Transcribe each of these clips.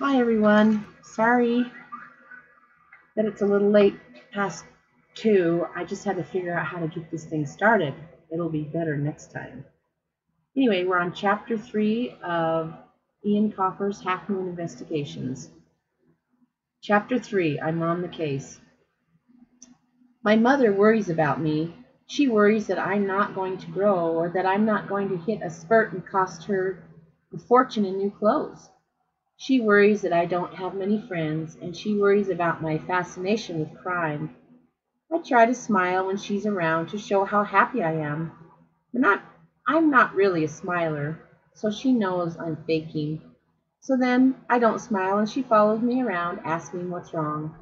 Hi everyone. Sorry that it's a little late past 2. I just had to figure out how to get this thing started. It'll be better next time. Anyway, we're on chapter 3 of Ian Colfer's Half Moon Investigations. Chapter 3, I'm on the case. My mother worries about me. She worries that I'm not going to grow or that I'm not going to hit a spurt and cost her a fortune in new clothes. She worries that I don't have many friends, and she worries about my fascination with crime. I try to smile when she's around to show how happy I am. I'm not really a smiler, so she knows I'm faking. So then I don't smile and she follows me around asking what's wrong.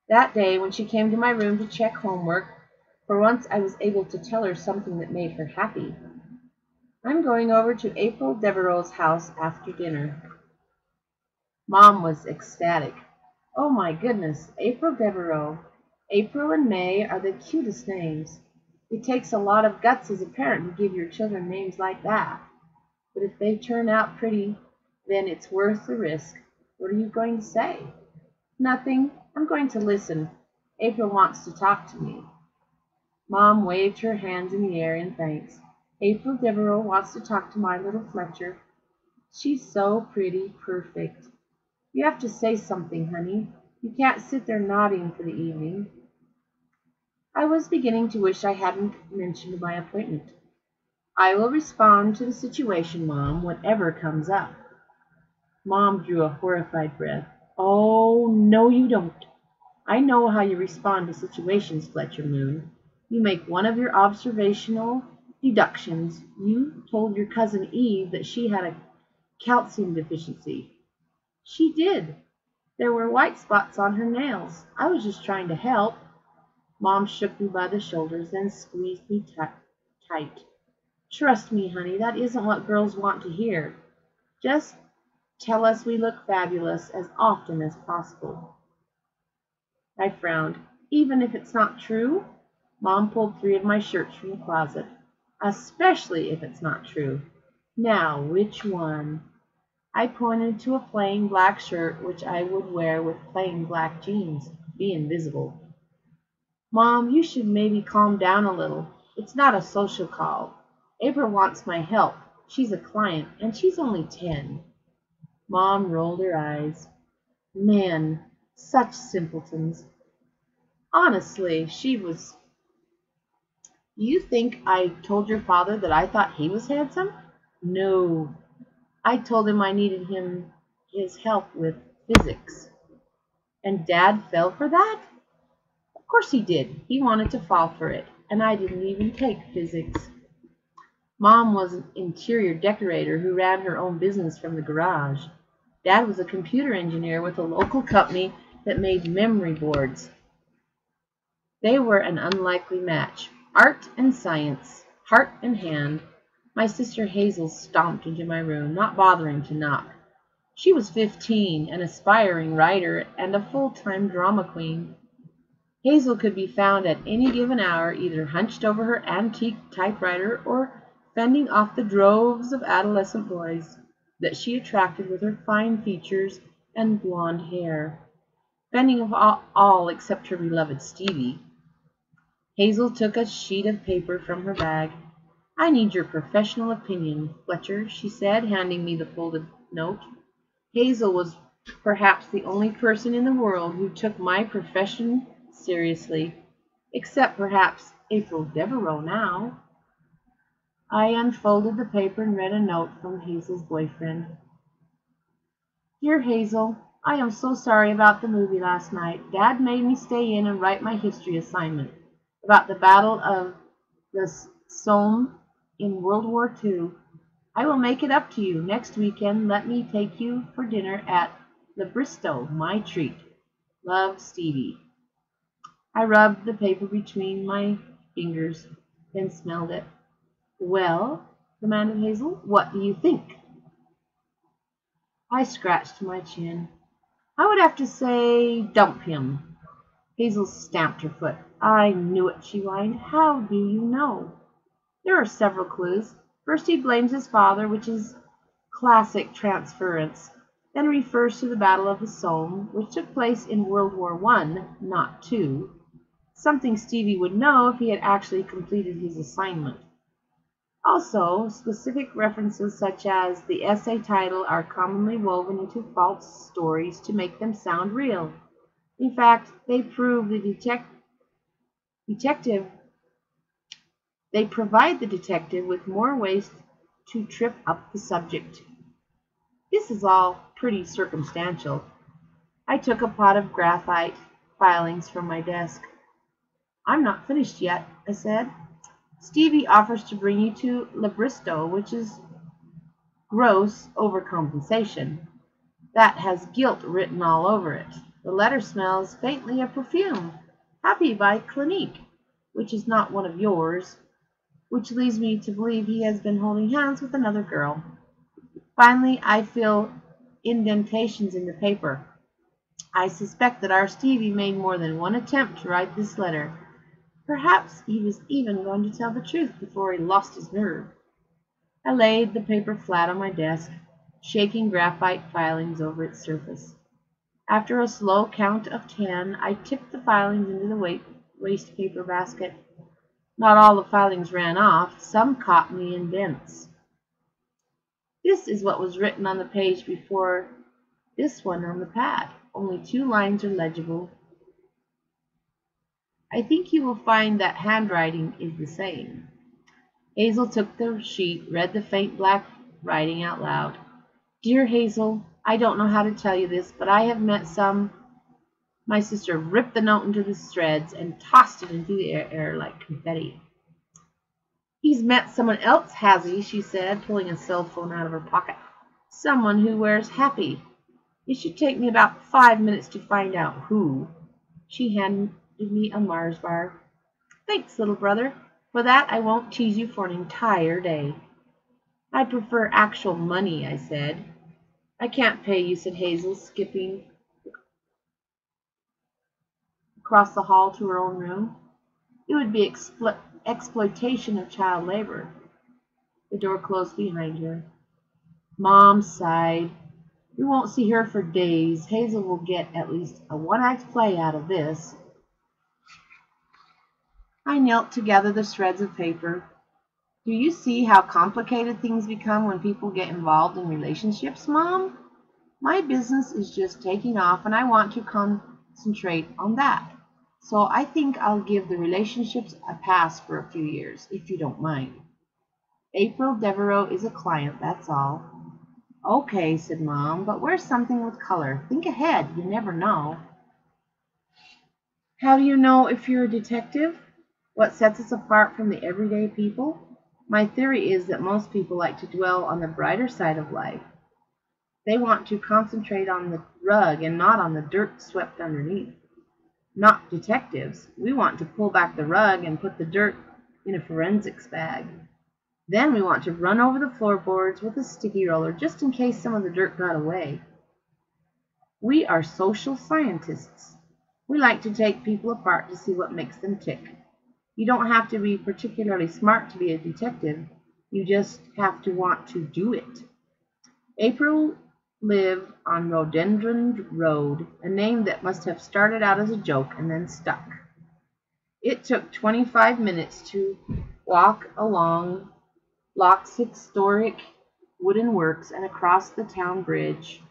That day when she came to my room to check homework, for once I was able to tell her something that made her happy. I'm going over to April Devereaux's house after dinner. Mom was ecstatic. Oh my goodness, April Devereaux. April and May are the cutest names. It takes a lot of guts as a parent to give your children names like that. But if they turn out pretty, then it's worth the risk. What are you going to say? Nothing. I'm going to listen. April wants to talk to me. Mom waved her hands in the air in thanks. April Devereaux wants to talk to my little Fletcher. She's so pretty, perfect. You have to say something, honey. You can't sit there nodding for the evening. I was beginning to wish I hadn't mentioned my appointment. I will respond to the situation, Mom, whatever comes up. Mom drew a horrified breath. Oh, no, you don't. I know how you respond to situations, Fletcher Moon. You make one of your observational deductions. You told your cousin Eve that she had a calcium deficiency. She did. There were white spots on her nails. I was just trying to help. Mom shook me by the shoulders, then squeezed me tight. Trust me, honey, that isn't what girls want to hear. Just tell us we look fabulous as often as possible. I frowned. Even if it's not true? Mom pulled 3 of my shirts from the closet. Especially if it's not true. Now, which one? I pointed to a plain black shirt which I would wear with plain black jeans, be invisible. Mom, you should maybe calm down a little. It's not a social call. April wants my help. She's a client, and she's only 10. Mom rolled her eyes. Men, such simpletons. Honestly, she was. Do you think I told your father that I thought he was handsome? No. I told him I needed his help with physics. And Dad fell for that? Of course he did. He wanted to fall for it, and I didn't even take physics. Mom was an interior decorator who ran her own business from the garage. Dad was a computer engineer with a local company that made memory boards. They were an unlikely match. Art and science, heart and hand. My sister Hazel stomped into my room, not bothering to knock. She was 15, an aspiring writer, and a full-time drama queen. Hazel could be found at any given hour either hunched over her antique typewriter or fending off the droves of adolescent boys that she attracted with her fine features and blonde hair. Fending off all except her beloved Stevie. Hazel took a sheet of paper from her bag. I need your professional opinion, Fletcher, she said, handing me the folded note. Hazel was perhaps the only person in the world who took my profession seriously, except perhaps April Devereaux now. I unfolded the paper and read a note from Hazel's boyfriend. Dear Hazel, I am so sorry about the movie last night. Dad made me stay in and write my history assignment about the Battle of the Somme in World War II. I will make it up to you. Next weekend, let me take you for dinner at the Bristow, my treat. Love, Stevie. I rubbed the paper between my fingers, then smelled it. Well, demanded Hazel, what do you think? I scratched my chin. I would have to say dump him. Hazel stamped her foot. I knew it, she whined. How do you know? There are several clues. First, he blames his father, which is classic transference. then refers to the Battle of the Somme, which took place in World War I, not II, something Stevie would know if he had actually completed his assignment. Also, specific references such as the essay title are commonly woven into false stories to make them sound real. In fact, they provide the detective with more ways to trip up the subject. This is all pretty circumstantial. I took a pot of graphite filings from my desk. I'm not finished yet, I said. Stevie offers to bring you to Libristo, which is gross overcompensation. That has guilt written all over it. The letter smells faintly of perfume. Happy by Clinique, which is not one of yours, which leads me to believe he has been holding hands with another girl. Finally, I fill indentations in the paper. I suspect that our Stevie made more than one attempt to write this letter. Perhaps he was even going to tell the truth before he lost his nerve. I laid the paper flat on my desk, shaking graphite filings over its surface. After a slow count of 10, I tipped the filings into the waste paper basket. Not all the filings ran off. Some caught me in dents. This is what was written on the page before this one on the pad. Only 2 lines are legible. I think you will find that handwriting is the same. Hazel took the sheet, read the faint black writing out loud. Dear Hazel, I don't know how to tell you this, but I have met some. My sister ripped the note into the shreds and tossed it into the air like confetti. He's met someone else, has he? She said, pulling a cell phone out of her pocket. Someone who wears happy. It should take me about 5 minutes to find out who. She handed me a Mars bar. Thanks, little brother. For that, I won't tease you for an entire day. I prefer actual money, I said. I can't pay you, said Hazel, skipping across the hall to her own room. It would be exploitation of child labor. The door closed behind her. Mom sighed. We won't see her for days. Hazel will get at least a one-act play out of this. I knelt to gather the shreds of paper. Do you see how complicated things become when people get involved in relationships, Mom? My business is just taking off, and I want to concentrate on that. So I think I'll give the relationships a pass for a few years, if you don't mind. April Devereaux is a client, that's all. Okay, said Mom, but where's something with color? Think ahead, you never know. How do you know if you're a detective? What sets us apart from the everyday people? My theory is that most people like to dwell on the brighter side of life. They want to concentrate on the rug and not on the dirt swept underneath. Not detectives. We want to pull back the rug and put the dirt in a forensics bag. Then we want to run over the floorboards with a sticky roller just in case some of the dirt got away. We are social scientists. We like to take people apart to see what makes them tick. You don't have to be particularly smart to be a detective. You just have to want to do it. April lived on Rhododendron Road, a name that must have started out as a joke and then stuck. It took 25 minutes to walk along Locke's historic wooden works and across the town bridge.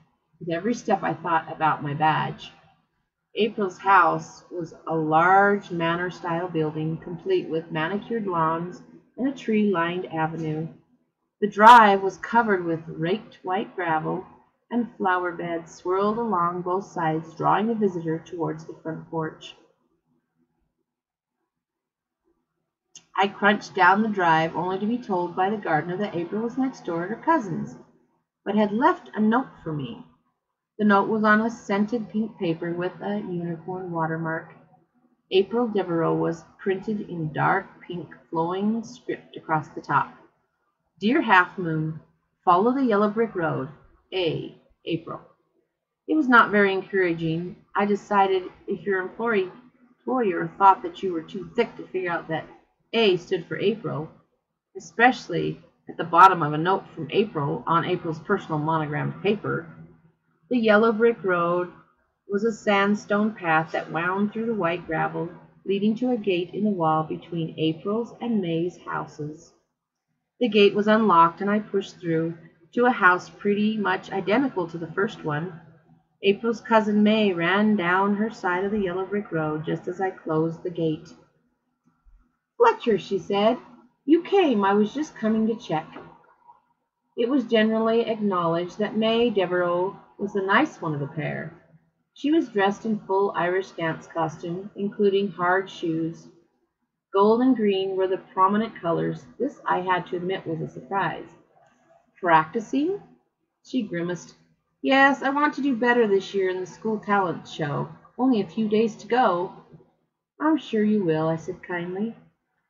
With every step I thought about my badge. April's house was a large manor-style building, complete with manicured lawns and a tree-lined avenue. The drive was covered with raked white gravel, and flower beds swirled along both sides, drawing the visitor towards the front porch. I crunched down the drive, only to be told by the gardener that April was next door at her cousin's, but had left a note for me. The note was on a scented pink paper with a unicorn watermark. April Devereaux was printed in dark pink flowing script across the top. Dear Half Moon, follow the yellow brick road. A. April. It was not very encouraging. I decided if your employer thought that you were too thick to figure out that A stood for April, especially at the bottom of a note from April on April's personal monogrammed paper, The yellow brick road was a sandstone path that wound through the white gravel, leading to a gate in the wall between April's and May's houses. The gate was unlocked, and I pushed through to a house pretty much identical to the first one. April's cousin May ran down her side of the yellow brick road just as I closed the gate. "Fletcher," she said, "you came. I was just coming to check." It was generally acknowledged that May Devereux was the nice one of the pair. She was dressed in full Irish dance costume, including hard shoes. Gold and green were the prominent colors. This, I had to admit, was a surprise. "Practicing?" She grimaced. "Yes, I want to do better this year in the school talent show. Only a few days to go." "I'm sure you will," I said kindly.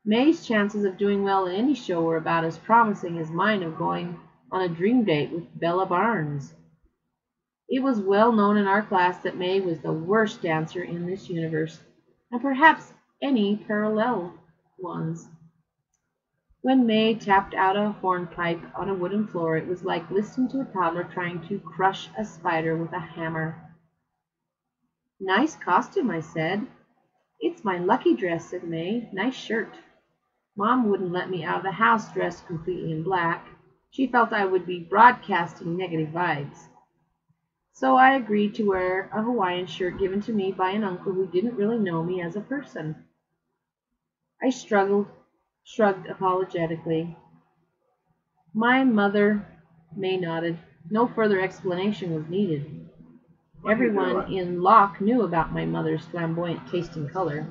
May's chances of doing well in any show were about as promising as mine of going on a dream date with Bella Barnes. It was well known in our class that May was the worst dancer in this universe, and perhaps any parallel ones. When May tapped out a hornpipe on a wooden floor, it was like listening to a toddler trying to crush a spider with a hammer. "Nice costume," I said. "It's my lucky dress," said May. "Nice shirt." Mom wouldn't let me out of the house dressed completely in black. She felt I would be broadcasting negative vibes. So I agreed to wear a Hawaiian shirt given to me by an uncle who didn't really know me as a person. I shrugged apologetically. "My mother," May nodded. No further explanation was needed. Everyone in Locke knew about my mother's flamboyant taste in color.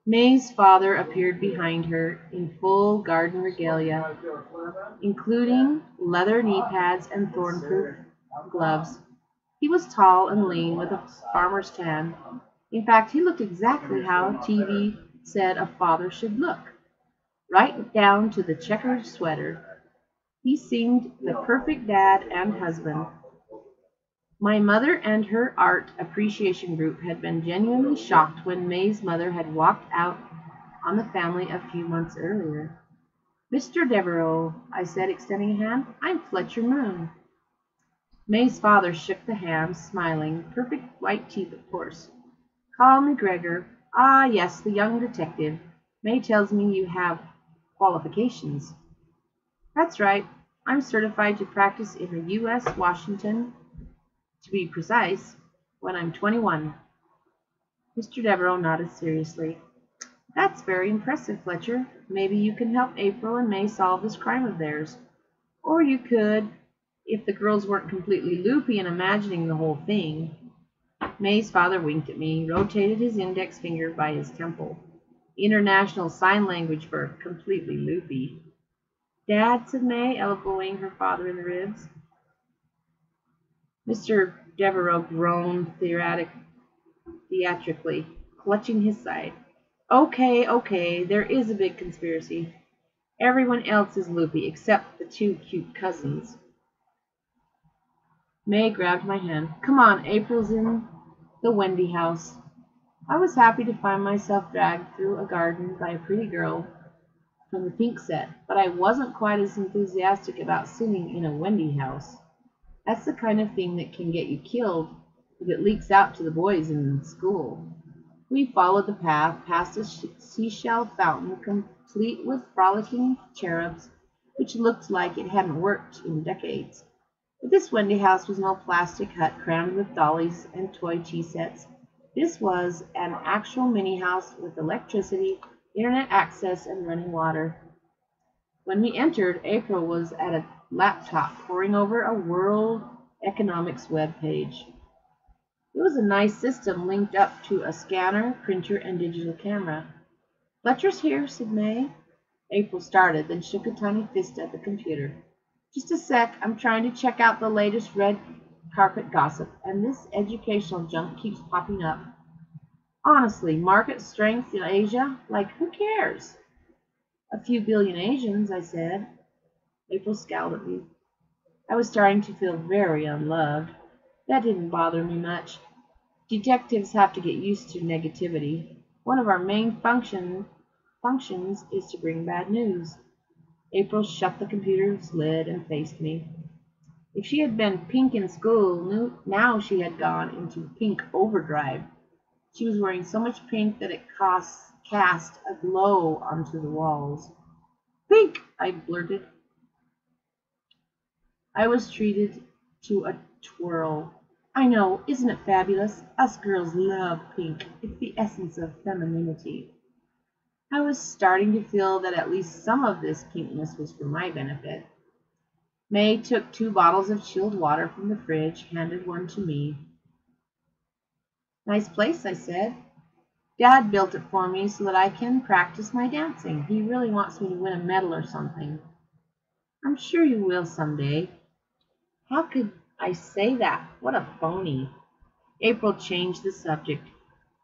May's father appeared behind her in full garden regalia, including leather knee pads and thorn-proof gloves. He was tall and lean with a farmer's tan. In fact, he looked exactly how TV said a father should look, right down to the checkered sweater. He seemed the perfect dad and husband. My mother and her art appreciation group had been genuinely shocked when May's mother had walked out on the family a few months earlier. "Mr. Devereux," I said, extending a hand, "I'm Fletcher Moon." May's father shook the hand, smiling. Perfect white teeth, of course. "Call me Gregor." "Ah, yes, the young detective. May tells me you have qualifications." "That's right. I'm certified to practice in the U.S. Washington, to be precise, when I'm 21. Mr. Devereux nodded seriously. "That's very impressive, Fletcher. Maybe you can help April and May solve this crime of theirs. Or you could, if the girls weren't completely loopy and imagining the whole thing." May's father winked at me, rotated his index finger by his temple. International sign language for completely loopy. "Dad," said May, elbowing her father in the ribs. Mr. Devereux groaned theatrically, clutching his side. Okay, there is a big conspiracy. Everyone else is loopy except the two cute cousins." May grabbed my hand. "Come on, April's in the Wendy house." I was happy to find myself dragged through a garden by a pretty girl from the pink set, but I wasn't quite as enthusiastic about sitting in a Wendy house. That's the kind of thing that can get you killed if it leaks out to the boys in school. We followed the path past a seashell fountain complete with frolicking cherubs, which looked like it hadn't worked in decades. But this Wendy house was no plastic hut crammed with dollies and toy tea sets. This was an actual mini house with electricity, internet access, and running water. When we entered, April was at a laptop poring over a World Economics web page. It was a nice system linked up to a scanner, printer, and digital camera. "Fletcher's here," said May. April started, then shook a tiny fist at the computer. "Just a sec, I'm trying to check out the latest red carpet gossip, and this educational junk keeps popping up. Honestly, market strength in Asia? Like, who cares?" "A few billion Asians," I said. April scowled at me. I was starting to feel very unloved. That didn't bother me much. Detectives have to get used to negativity. One of our main functions is to bring bad news. April shut the computer's lid and faced me. If she had been pink in school, now she had gone into pink overdrive. She was wearing so much pink that it cast a glow onto the walls. Pink, I blurted. I was treated to a twirl. I know, isn't it fabulous? Us girls love pink. It's the essence of femininity. I was starting to feel that at least some of this pinkness was for my benefit. May took 2 bottles of chilled water from the fridge, handed one to me. Nice place, I said. Dad built it for me so that I can practice my dancing. He really wants me to win a medal or something. I'm sure you will someday. How could I say that? What a phony. April changed the subject.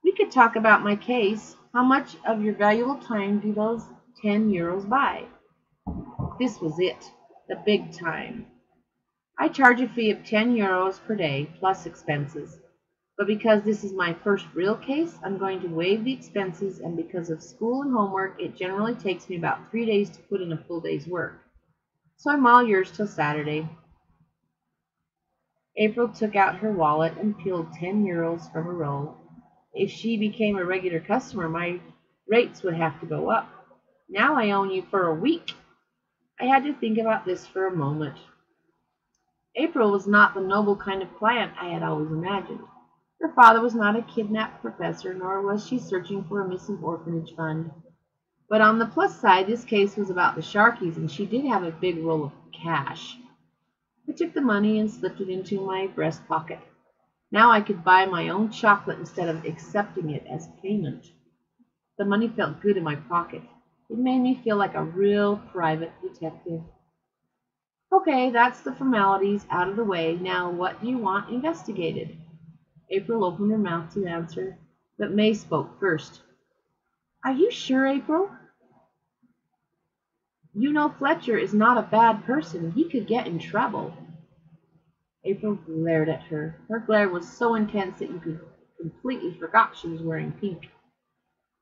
We could talk about my case. How much of your valuable time do those 10 euros buy? This was it, the big time. I charge a fee of 10 euros per day, plus expenses. But because this is my first real case, I'm going to waive the expenses, and because of school and homework, it generally takes me about 3 days to put in a full day's work. So I'm all yours till Saturday. April took out her wallet and peeled 10 euros from a roll. If she became a regular customer, my rates would have to go up. Now I own you for a week. I had to think about this for a moment. April was not the noble kind of client I had always imagined. Her father was not a kidnapped professor, nor was she searching for a missing orphanage fund. But on the plus side, this case was about the Sharkies, and she did have a big roll of cash. I took the money and slipped it into my breast pocket. Now I could buy my own chocolate instead of accepting it as payment. The money felt good in my pocket. It made me feel like a real private detective. Okay, that's the formalities out of the way. Now what do you want investigated? April opened her mouth to answer, but May spoke first. Are you sure, April? You know Fletcher is not a bad person. He could get in trouble. April glared at her. Her glare was so intense that you completely forgot she was wearing pink.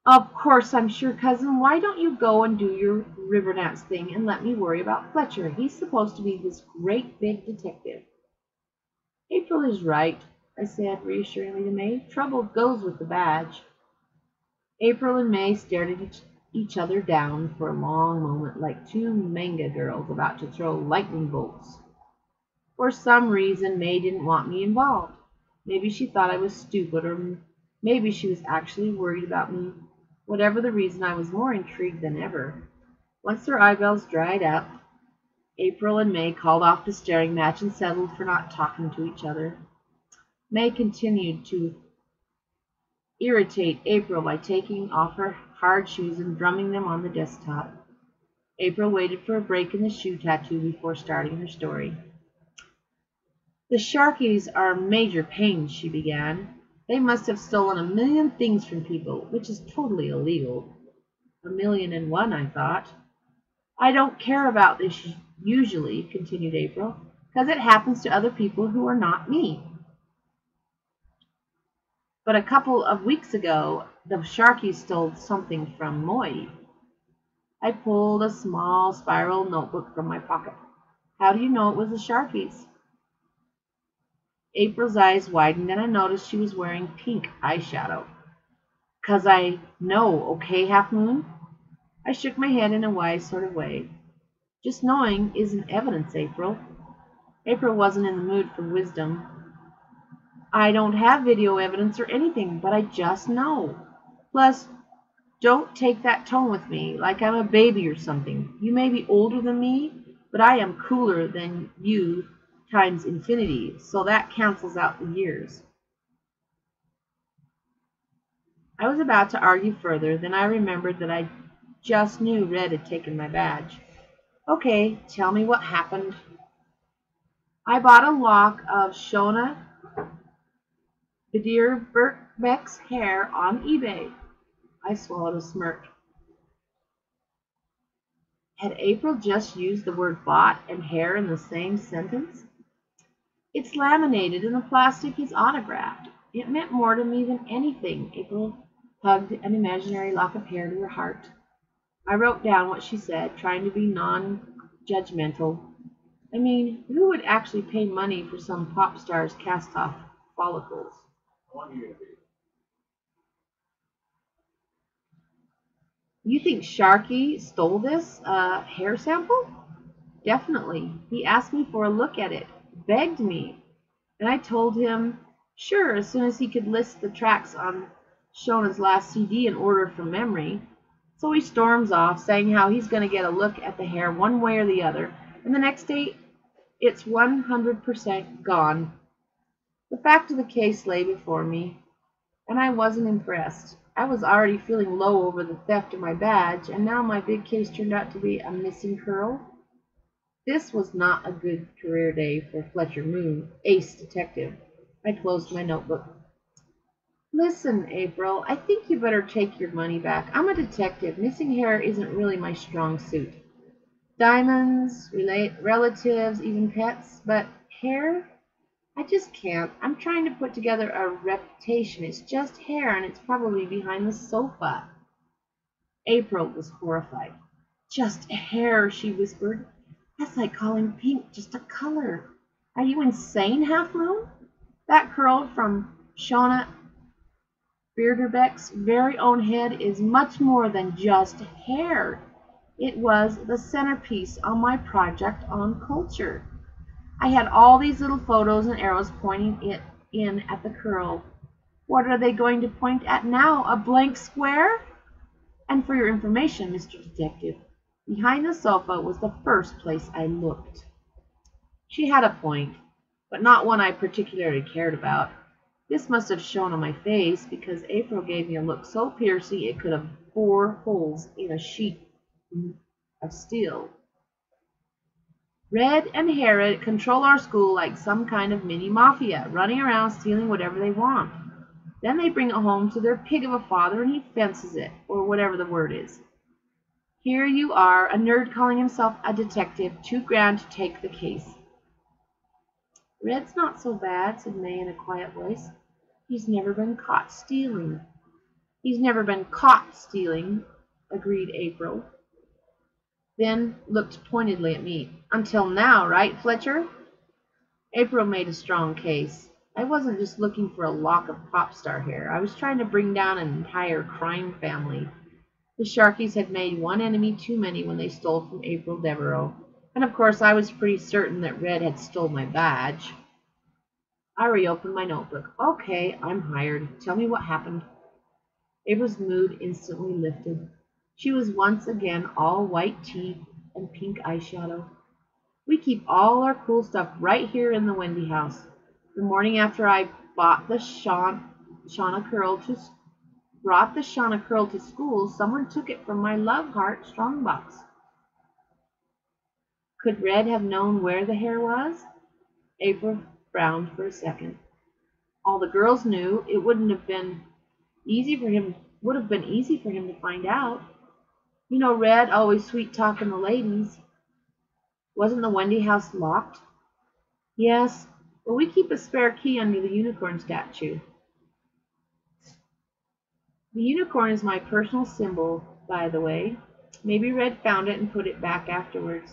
Of course I'm sure, cousin. Why don't you go and do your river dance thing and let me worry about Fletcher? He's supposed to be this great big detective. April is right, I said reassuringly to May. Trouble goes with the badge. April and May stared at each other down for a long moment, like 2 manga girls about to throw lightning bolts. For some reason, May didn't want me involved. Maybe she thought I was stupid, or maybe she was actually worried about me. Whatever the reason, I was more intrigued than ever. Once their eyebrows dried up, April and May called off the staring match and settled for not talking to each other. May continued to irritate April by taking off her hard shoes and drumming them on the desktop. April waited for a break in the shoe tattoo before starting her story. The Sharkies are major pains, she began. They must have stolen 1,000,000 things from people, which is totally illegal. 1,000,001, I thought. I don't care about this usually, continued April, because it happens to other people who are not me. But a couple of weeks ago, the Sharkies stole something from Moy. I pulled a small spiral notebook from my pocket. How do you know it was the Sharkies? April's eyes widened, and I noticed she was wearing pink eyeshadow. 'Cause I know, okay, Half Moon? I shook my head in a wise sort of way. Just knowing isn't evidence, April. April wasn't in the mood for wisdom. I don't have video evidence or anything, but I just know. Plus, don't take that tone with me, like I'm a baby or something. You may be older than me, but I am cooler than you times infinity, so that cancels out the years. I was about to argue further, then I remembered that I just knew Red had taken my badge. Okay, tell me what happened. I bought a lock of Shona Biederbeck's hair on eBay. I swallowed a smirk. Had April just used the word bought and hair in the same sentence? It's laminated and the plastic is autographed. It meant more to me than anything. April hugged an imaginary lock of hair to her heart. I wrote down what she said, trying to be non-judgmental. I mean, who would actually pay money for some pop star's cast-off follicles? You think Sharky stole this hair sample? Definitely. He asked me for a look at it, begged me, and I told him, sure, as soon as he could list the tracks on Shona's last CD in order from memory. So he storms off, saying how he's going to get a look at the hair one way or the other, and the next day it's 100% gone. The fact of the case lay before me, and I wasn't impressed. I was already feeling low over the theft of my badge, and now my big case turned out to be a missing curl. This was not a good career day for Fletcher Moon, ace detective. I closed my notebook. Listen, April, I think you better take your money back. I'm a detective. Missing hair isn't really my strong suit. Diamonds, relatives, even pets, but hair? I just can't. I'm trying to put together a reputation. It's just hair, and it's probably behind the sofa. April was horrified. Just hair, she whispered. That's like calling pink just a color. Are you insane, Half Moon? That curl from Shauna Bearderbeck's very own head is much more than just hair. It was the centerpiece on my project on culture. I had all these little photos and arrows pointing it in at the curl. What are they going to point at now? A blank square? And for your information, Mr. Detective, behind the sofa was the first place I looked. She had a point, but not one I particularly cared about. This must have shown on my face, because April gave me a look so piercing it could have bored holes in a sheet of steel. Red and Herod control our school like some kind of mini mafia, running around stealing whatever they want. Then they bring it home to their pig of a father and he fences it, or whatever the word is. Here you are, a nerd calling himself a detective, too grand to take the case. Red's not so bad, said May in a quiet voice. He's never been caught stealing. He's never been caught stealing, agreed April. Then looked pointedly at me. Until now, right, Fletcher? April made a strong case. I wasn't just looking for a lock of pop star hair. I was trying to bring down an entire crime family. The Sharkies had made one enemy too many when they stole from April Devereaux. And of course I was pretty certain that Red had stole my badge. I reopened my notebook. Okay, I'm hired. Tell me what happened. April's mood instantly lifted. She was once again all white teeth and pink eyeshadow. We keep all our cool stuff right here in the Wendy house. The morning after I brought the Shauna curl to school, someone took it from my Love Heart strongbox. Could Red have known where the hair was? April frowned for a second. All the girls knew. It would have been easy for him to find out. You know, Red always sweet talking the ladies. Wasn't the Wendy house locked? Yes, but we keep a spare key under the unicorn statue. The unicorn is my personal symbol, by the way. Maybe Red found it and put it back afterwards.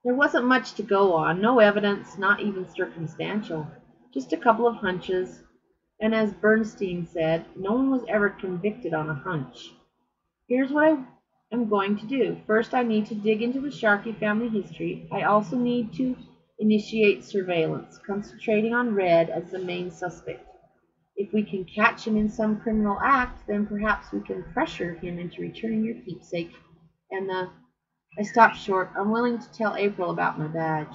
There wasn't much to go on, no evidence, not even circumstantial. Just a couple of hunches, and as Bernstein said, no one was ever convicted on a hunch. Here's what I am going to do. First, I need to dig into the Sharkey family history. I also need to initiate surveillance, concentrating on Red as the main suspect. If we can catch him in some criminal act, then perhaps we can pressure him into returning your keepsake. And I stopped short, unwilling to tell April about my badge.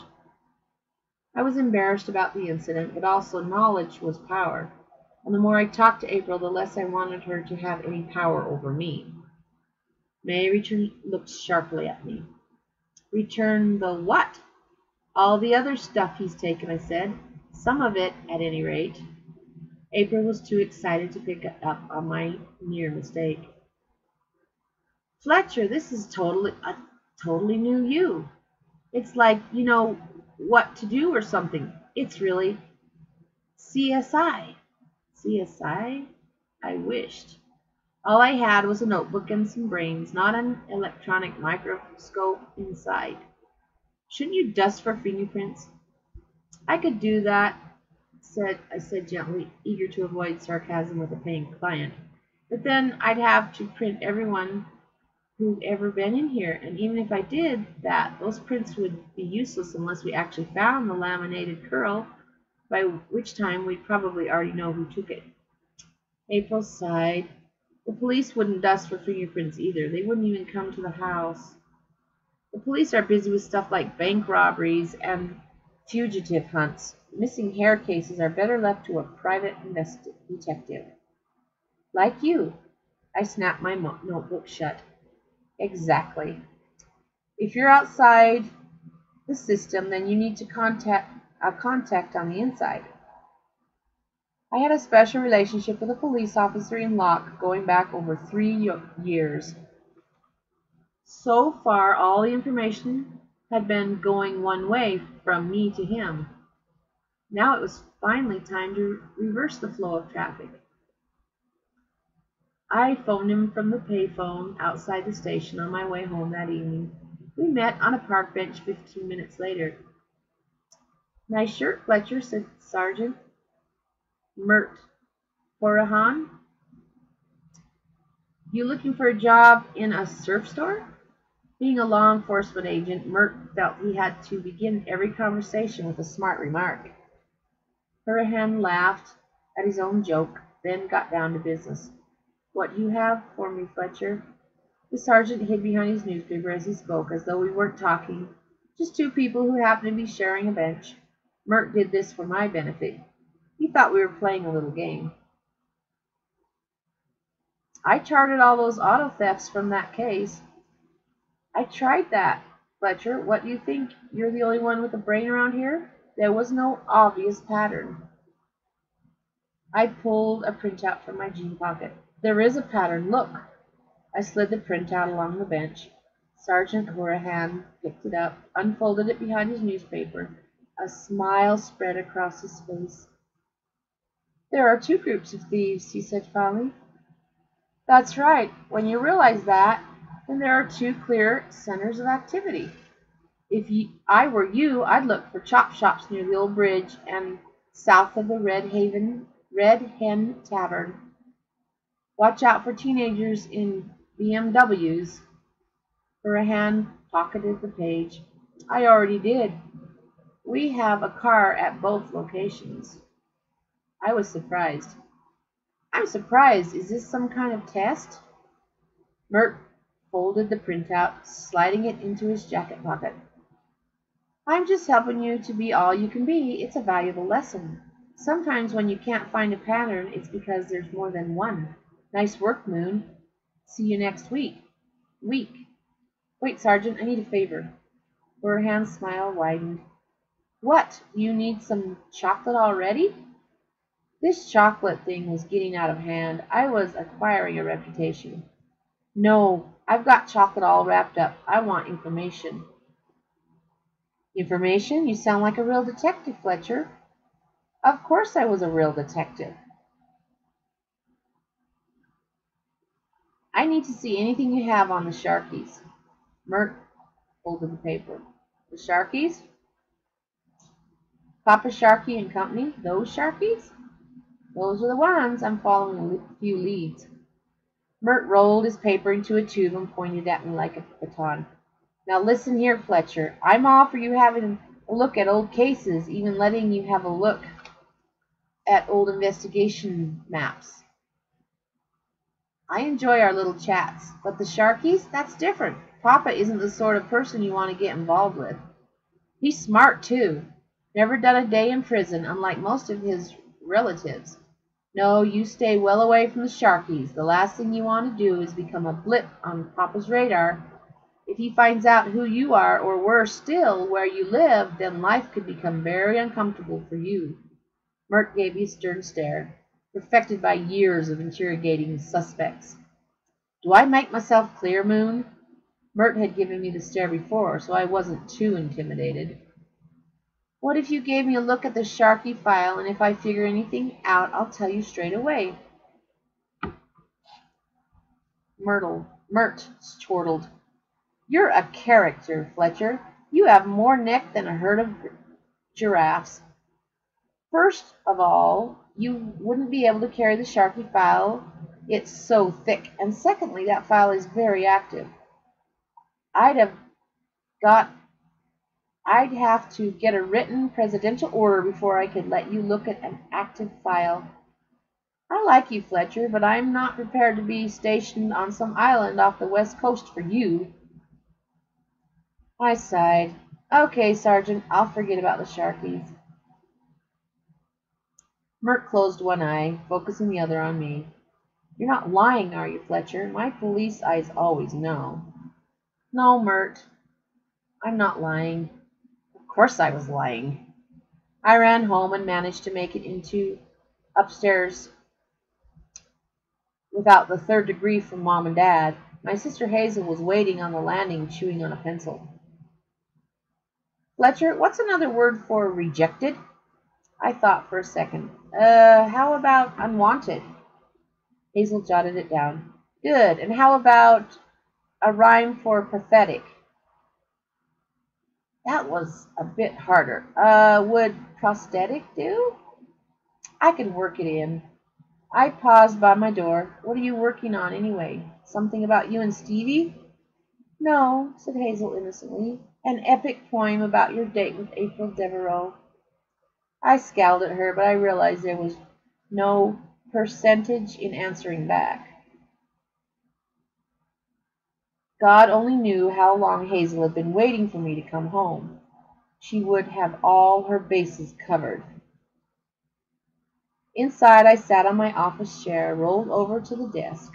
I was embarrassed about the incident, but also knowledge was power. And the more I talked to April, the less I wanted her to have any power over me. May looked sharply at me. Return the what? All the other stuff he's taken, I said. Some of it, at any rate. April was too excited to pick up on my near mistake. Fletcher, this is a totally new you. It's like you know what to do or something. It's really CSI. CSI? I wished. All I had was a notebook and some brains, not an electronic microscope inside. Shouldn't you dust for fingerprints? I could do that, I said gently, eager to avoid sarcasm with a paying client. But then I'd have to print everyone who'd ever been in here, and even if I did that, those prints would be useless unless we actually found the laminated curl, by which time we'd probably already know who took it. April sighed. The police wouldn't dust for fingerprints either. They wouldn't even come to the house. The police are busy with stuff like bank robberies and fugitive hunts. Missing hair cases are better left to a private detective. Like you. I snapped my notebook shut. Exactly. If you're outside the system, then you need to contact a contact on the inside. I had a special relationship with a police officer in Locke going back over 3 years. So far, all the information had been going one way from me to him. Now it was finally time to reverse the flow of traffic. I phoned him from the payphone outside the station on my way home that evening. We met on a park bench 15 minutes later. Nice shirt, Fletcher, said Sergeant Mert Horahan. You looking for a job in a surf store? Being a law enforcement agent, Mert felt he had to begin every conversation with a smart remark. Horahan laughed at his own joke, then got down to business. What do you have for me, Fletcher? The sergeant hid behind his newspaper as he spoke, as though we weren't talking, just two people who happened to be sharing a bench. Mert did this for my benefit. He thought we were playing a little game. I charted all those auto thefts from that case. I tried that, Fletcher. What do you think? You're the only one with a brain around here? There was no obvious pattern. I pulled a printout from my jean pocket. There is a pattern. Look. I slid the printout along the bench. Sergeant Horahan picked it up, unfolded it behind his newspaper. A smile spread across his face. There are two groups of thieves, he said finally. That's right. When you realize that, then there are two clear centers of activity. If I were you, I'd look for chop shops near the old bridge and south of the Red Hen Tavern. Watch out for teenagers in BMWs. Horahan pocketed the page. I already did. We have a car at both locations. I was surprised. I'm surprised. Is this some kind of test? Mert folded the printout, sliding it into his jacket pocket. I'm just helping you to be all you can be. It's a valuable lesson. Sometimes when you can't find a pattern, it's because there's more than one. Nice work, Moon. See you next week. Wait, Sergeant, I need a favor. Horahan's smile widened. What? You need some chocolate already? This chocolate thing was getting out of hand. I was acquiring a reputation. No, I've got chocolate all wrapped up. I want information. Information? You sound like a real detective, Fletcher. Of course I was a real detective. I need to see anything you have on the Sharkies. Mert folded the paper. The Sharkies? Papa Sharkey and Company? Those Sharkies? Those are the ones. I'm following a few leads. Mert rolled his paper into a tube and pointed at me like a baton. Now listen here, Fletcher. I'm all for you having a look at old cases, even letting you have a look at old investigation maps. I enjoy our little chats, but the Sharkies, that's different. Papa isn't the sort of person you want to get involved with. He's smart, too. Never done a day in prison, unlike most of his relatives. No, you stay well away from the Sharkies. The last thing you want to do is become a blip on Papa's radar. If he finds out who you are, or worse still, where you live, then life could become very uncomfortable for you. Mert gave me a stern stare, perfected by years of interrogating suspects. Do I make myself clear, Moon? Mert had given me the stare before, so I wasn't too intimidated. What if you gave me a look at the Sharky file, and if I figure anything out, I'll tell you straight away. Mert chortled. You're a character, Fletcher. You have more neck than a herd of giraffes. First of all, you wouldn't be able to carry the Sharky file. It's so thick. And secondly, that file is very active. I'd have got I'd have to get a written presidential order before I could let you look at an active file. I like you, Fletcher, but I'm not prepared to be stationed on some island off the west coast for you. I sighed. Okay, Sergeant, I'll forget about the Sharkies. Mert closed one eye, focusing the other on me. You're not lying, are you, Fletcher? My police eyes always know. No, Mert, I'm not lying. Of course I was lying. I ran home and managed to make it into upstairs without the third degree from Mom and Dad. My sister Hazel was waiting on the landing, chewing on a pencil. Fletcher, what's another word for rejected? I thought for a second. How about unwanted? Hazel jotted it down. Good. And how about a rhyme for pathetic? That was a bit harder. Would prosthetic do? I could work it in. I paused by my door. What are you working on anyway? Something about you and Stevie? No, said Hazel innocently. An epic poem about your date with April Devereaux. I scowled at her, but I realized there was no percentage in answering back. God only knew how long Hazel had been waiting for me to come home. She would have all her bases covered. Inside, I sat on my office chair, rolled over to the desk.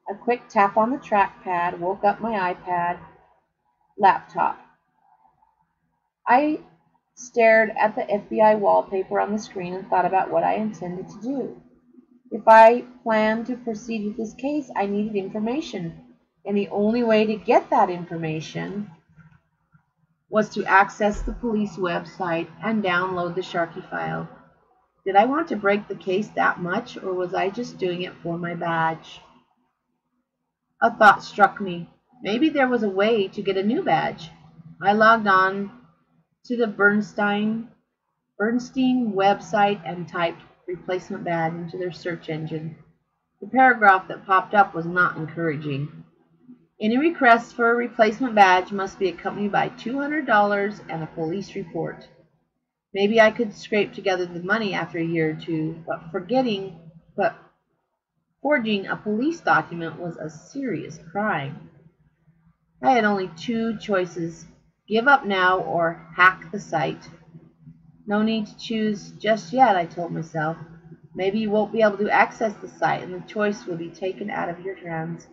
A quick tap on the trackpad woke up my iPad laptop. I stared at the FBI wallpaper on the screen and thought about what I intended to do. If I planned to proceed with this case, I needed information, and the only way to get that information was to access the police website and download the Sharky file. Did I want to break the case that much, or was I just doing it for my badge? A thought struck me. Maybe there was a way to get a new badge. I logged on to the Bernstein website and typed replacement badge into their search engine. The paragraph that popped up was not encouraging. Any request for a replacement badge must be accompanied by $200 and a police report. Maybe I could scrape together the money after a year or two, but forging a police document was a serious crime. I had only two choices: give up now or hack the site. No need to choose just yet, I told myself. Maybe you won't be able to access the site and the choice will be taken out of your hands.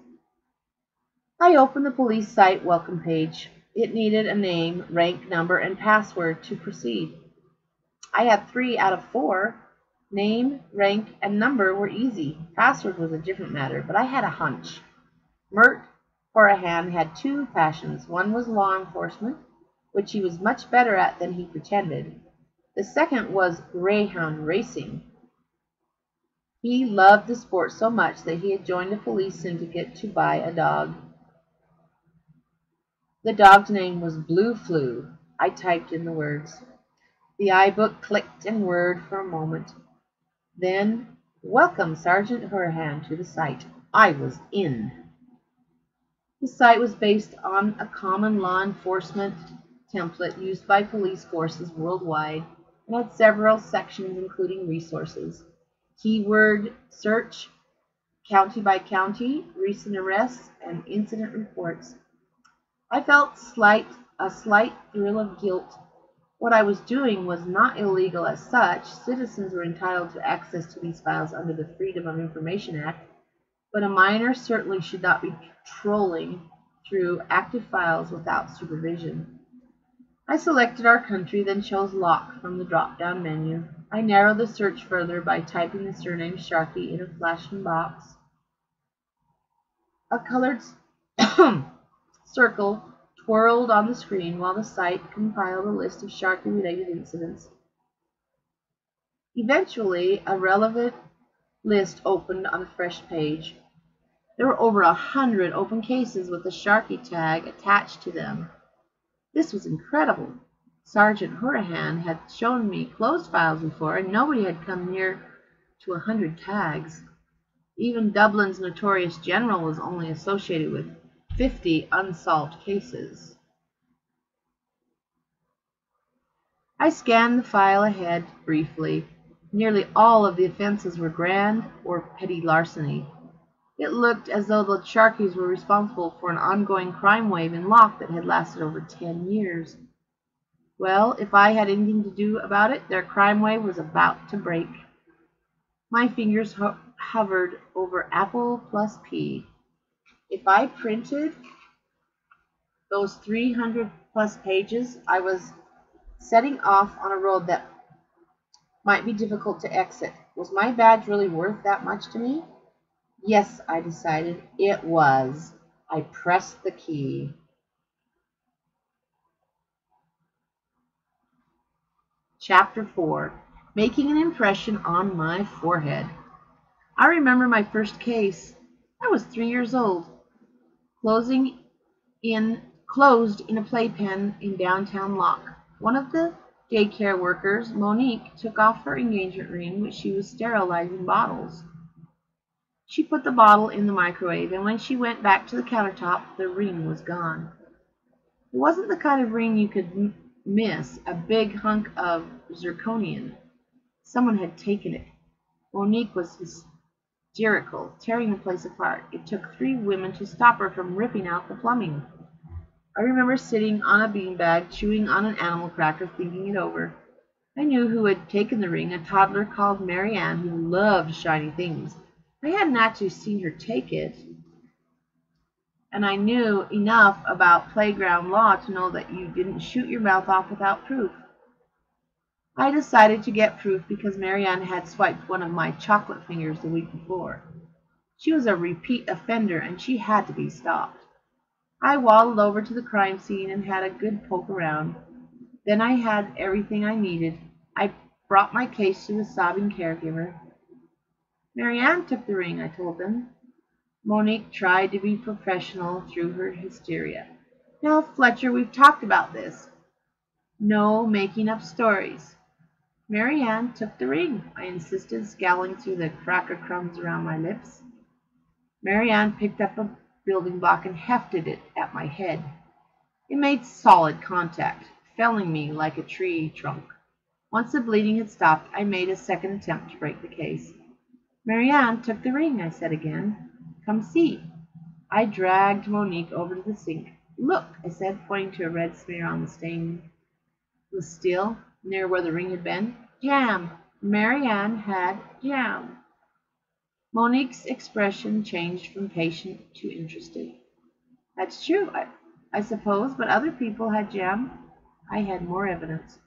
I opened the police site welcome page. It needed a name, rank, number, and password to proceed. I had 3 out of 4. Name, rank, and number were easy. Password was a different matter, but I had a hunch. Mert Horahan had 2 passions. One was law enforcement, which he was much better at than he pretended. The second was greyhound racing. He loved the sport so much that he had joined a police syndicate to buy a dog. The dog's name was Blue Flu. I typed in the words. The iBook clicked and whirred for a moment. Then, welcome Sergeant Horahan to the site. I was in. The site was based on a common law enforcement template used by police forces worldwide and had several sections including resources, keyword search, county by county, recent arrests, and incident reports. I felt a slight thrill of guilt. What I was doing was not illegal as such. Citizens were entitled to access to these files under the Freedom of Information Act, but a minor certainly should not be trolling through active files without supervision. I selected our country, then chose lock from the drop-down menu. I narrowed the search further by typing the surname Sharkey in a flashing box. A colored circle twirled on the screen while the site compiled a list of Sharkey-related incidents. Eventually, a relevant list opened on a fresh page. There were over 100 open cases with the Sharkey tag attached to them. This was incredible. Sergeant Horahan had shown me closed files before, and nobody had come near to 100 tags. Even Dublin's notorious general was only associated with 50 unsolved cases. I scanned the file ahead briefly. Nearly all of the offenses were grand or petty larceny. It looked as though the Sharkies were responsible for an ongoing crime wave in Locke that had lasted over 10 years. Well, if I had anything to do about it, their crime wave was about to break. My fingers hovered over Apple plus P. If I printed those 300 plus pages, I was setting off on a road that might be difficult to exit. Was my badge really worth that much to me? Yes, I decided, it was. I pressed the key. Chapter 4. Making an impression on my forehead. I remember my first case. I was 3 years old, closed in a playpen in downtown Locke. One of the daycare workers, Monique, took off her engagement ring, which she was sterilizing bottles. She put the bottle in the microwave, and when she went back to the countertop, the ring was gone. It wasn't the kind of ring you could miss, a big hunk of zirconium. Someone had taken it. Monique was hysterical, tearing the place apart. It took 3 women to stop her from ripping out the plumbing. I remember sitting on a beanbag, chewing on an animal cracker, thinking it over. I knew who had taken the ring, a toddler called Mary Ann, who loved shiny things. I hadn't actually seen her take it, and I knew enough about playground law to know that you didn't shoot your mouth off without proof. I decided to get proof because Mary Ann had swiped one of my chocolate fingers the week before. She was a repeat offender, and she had to be stopped. I waddled over to the crime scene and had a good poke around. Then I had everything I needed. I brought my case to the sobbing caregiver. Mary Ann took the ring, I told them. Monique tried to be professional through her hysteria. Now, Fletcher, we've talked about this. No making up stories. Mary Ann took the ring, I insisted, scowling through the cracker crumbs around my lips. Mary Ann picked up a building block and hefted it at my head. It made solid contact, felling me like a tree trunk. Once the bleeding had stopped, I made a second attempt to break the case. Mary Ann took the ring, I said again. Come see. I dragged Monique over to the sink. Look, I said, pointing to a red smear on the stain. It was still, near where the ring had been. Jam. Mary Ann had jam. Monique's expression changed from patient to interested. That's true, I suppose, but other people had jam. I had more evidence.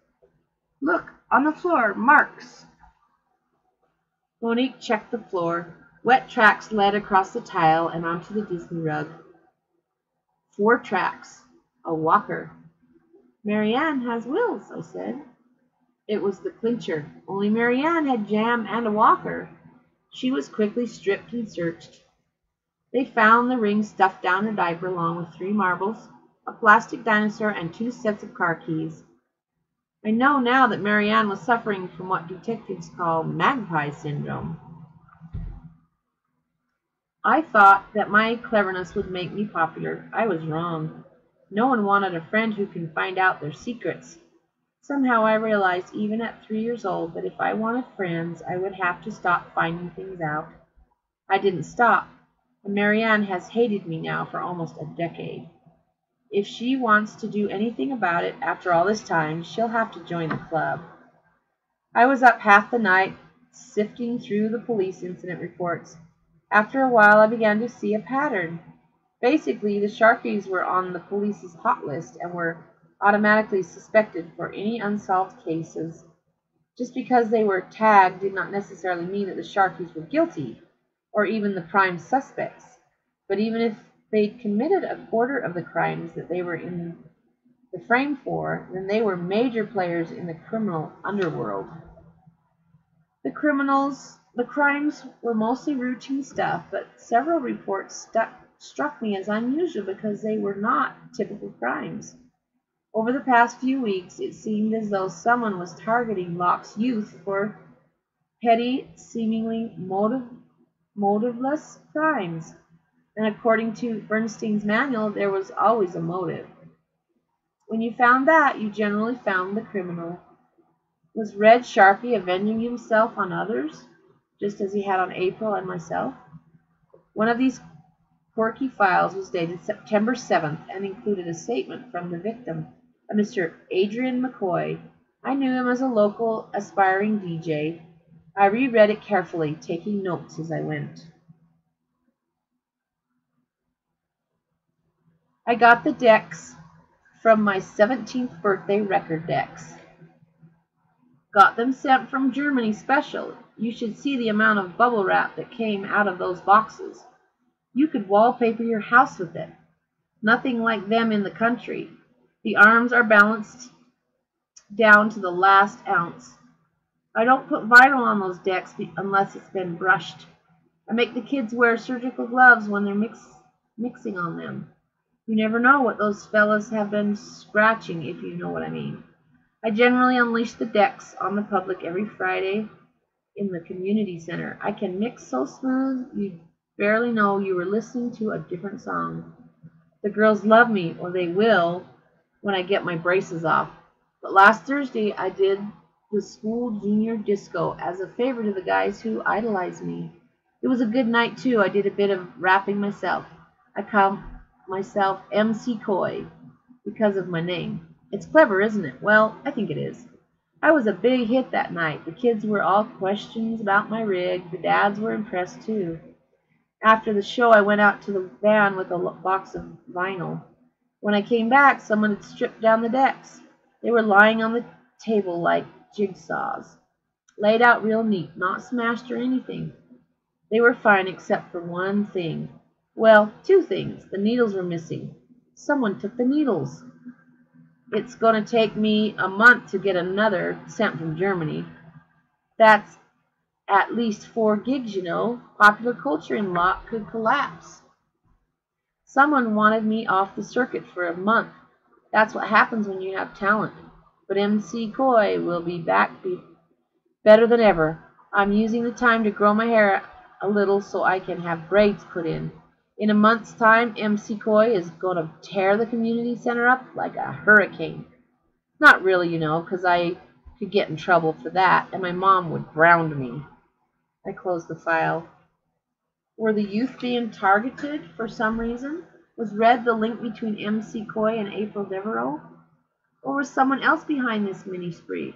Look, on the floor, marks. Monique checked the floor. Wet tracks led across the tile and onto the Disney rug. 4 tracks. A walker. Mary Ann has wheels, I said. It was the clincher. Only Mary Ann had jam and a walker. She was quickly stripped and searched. They found the ring stuffed down her diaper along with 3 marbles, a plastic dinosaur, and 2 sets of car keys. I know now that Mary Ann was suffering from what detectives call magpie syndrome. I thought that my cleverness would make me popular. I was wrong. No one wanted a friend who can find out their secrets. Somehow I realized, even at 3 years old, that if I wanted friends, I would have to stop finding things out. I didn't stop, and Mary Ann has hated me now for almost a decade. If she wants to do anything about it after all this time, she'll have to join the club. I was up half the night, sifting through the police incident reports. After a while, I began to see a pattern. Basically, the Sharkies were on the police's hot list and were automatically suspected for any unsolved cases. Just because they were tagged did not necessarily mean that the Sharkies were guilty, or even the prime suspects. But even if they'd committed a quarter of the crimes that they were in the frame for, then they were major players in the criminal underworld. The crimes were mostly routine stuff, but several reports struck me as unusual because they were not typical crimes. Over the past few weeks, it seemed as though someone was targeting Locke's youth for petty, seemingly motiveless crimes. And according to Bernstein's manual, there was always a motive. When you found that, you generally found the criminal. Was Red Sharpie avenging himself on others, just as he had on April and myself? One of these quirky files was dated September 7th and included a statement from the victim, a Mr. Adrian McCoy. I knew him as a local aspiring DJ. I reread it carefully, taking notes as I went. I got the decks from my 17th birthday record decks. Got them sent from Germany special. You should see the amount of bubble wrap that came out of those boxes. You could wallpaper your house with it. Nothing like them in the country. The arms are balanced down to the last ounce. I don't put vinyl on those decks unless it's been brushed. I make the kids wear surgical gloves when they're mixing on them. You never know what those fellas have been scratching, if you know what I mean. I generally unleash the decks on the public every Friday in the community center. I can mix so smooth you'd barely know you were listening to a different song. The girls love me, or they will, when I get my braces off. But last Thursday I did the school junior disco as a favor to the guys who idolize me. It was a good night, too. I did a bit of rapping myself. I call myself MC Coy because of my name. It's clever, isn't it? Well, I think it is. I was a big hit that night. The kids were all questions about my rig. The dads were impressed, too. After the show, I went out to the van with a box of vinyl. When I came back, someone had stripped down the decks. They were lying on the table like jigsaws, laid out real neat, not smashed or anything. They were fine except for one thing. Well, two things. The needles were missing. Someone took the needles. It's going to take me a month to get another sent from Germany. That's at least 4 gigs, you know. Popular culture in Locke could collapse. Someone wanted me off the circuit for a month. That's what happens when you have talent. But MC Coy will be back better than ever. I'm using the time to grow my hair a little so I can have braids put in. In a month's time, MC Coy is going to tear the community center up like a hurricane. Not really, you know, because I could get in trouble for that, and my mom would ground me. I closed the file. Were the youth being targeted for some reason? Was Red the link between MC Coy and April Devereaux? Or was someone else behind this mini spree?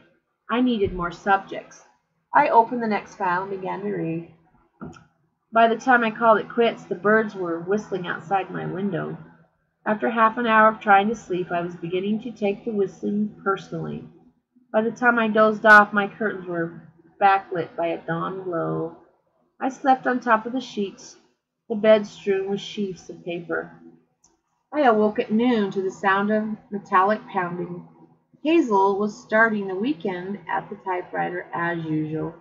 I needed more subjects. I opened the next file and began to read. By the time I called it quits, the birds were whistling outside my window. After half an hour of trying to sleep, I was beginning to take the whistling personally. By the time I dozed off, my curtains were backlit by a dawn glow. I slept on top of the sheets, the bed strewn with sheafs of paper. I awoke at noon to the sound of metallic pounding. Hazel was starting the weekend at the typewriter as usual.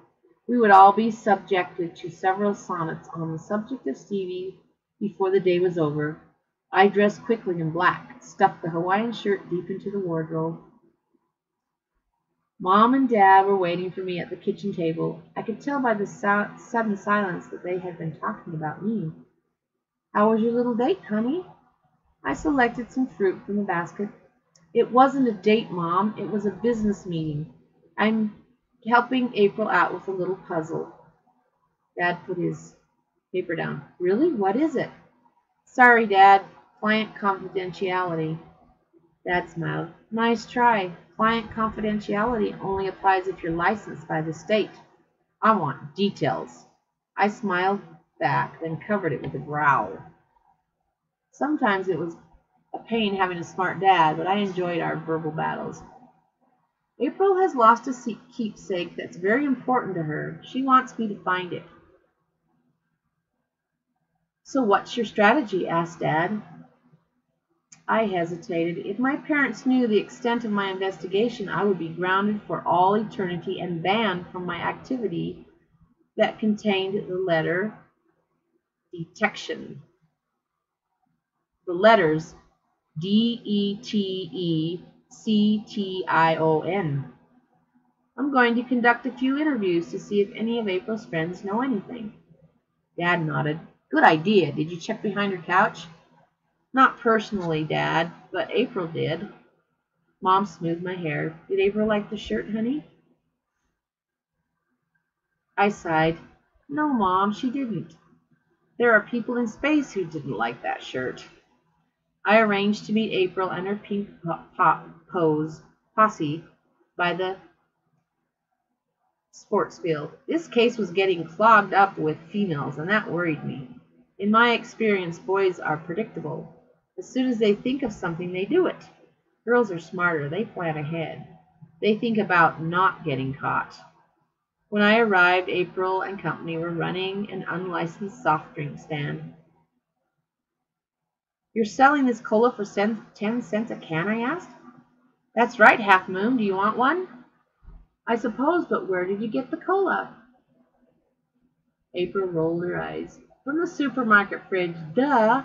We would all be subjected to several sonnets on the subject of Stevie before the day was over. I dressed quickly in black, stuffed the Hawaiian shirt deep into the wardrobe. Mom and Dad were waiting for me at the kitchen table. I could tell by the sudden silence that they had been talking about me. How was your little date, honey? I selected some fruit from the basket. It wasn't a date, Mom. It was a business meeting. I'm helping April out with a little puzzle. Dad put his paper down. Really? What is it? Sorry, Dad. Client confidentiality. Dad smiled. Nice try. Client confidentiality only applies if you're licensed by the state. I want details. I smiled back, then covered it with a growl. Sometimes it was a pain having a smart dad, but I enjoyed our verbal battles. April has lost a keepsake that's very important to her. She wants me to find it. So what's your strategy? Asked Dad. I hesitated. If my parents knew the extent of my investigation, I would be grounded for all eternity and banned from my activity that contained the letter detection. The letters DETE Ction. I'm going to conduct a few interviews to see if any of April's friends know anything. Dad nodded. Good idea. Did you check behind her couch? Not personally, Dad, but April did. Mom smoothed my hair. Did April like the shirt, honey? I sighed. No, Mom, she didn't. There are people in space who didn't like that shirt. I arranged to meet April and her pink posse by the sports field. This case was getting clogged up with females, and that worried me. In my experience, boys are predictable. As soon as they think of something, they do it. Girls are smarter. They plan ahead. They think about not getting caught. When I arrived, April and company were running an unlicensed soft drink stand. You're selling this cola for 10 cents a can, I asked. That's right, Half Moon. Do you want one? I suppose, but where did you get the cola? April rolled her eyes. From the supermarket fridge. Duh.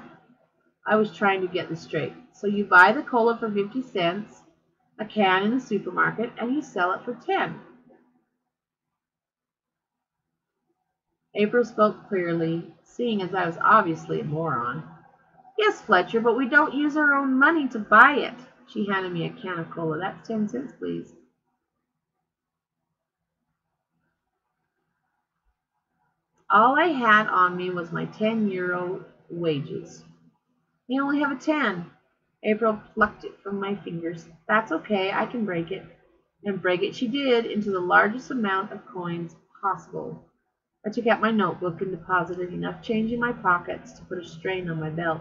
I was trying to get this straight. So you buy the cola for 50 cents a can in the supermarket, and you sell it for 10. April spoke clearly, seeing as I was obviously a moron. Yes, Fletcher, but we don't use our own money to buy it. She handed me a can of cola. That's 10 cents, please. All I had on me was my €10 wages. You only have a 10. April plucked it from my fingers. That's okay, I can break it. And break it she did into the largest amount of coins possible. I took out my notebook and deposited enough change in my pockets to put a strain on my belt.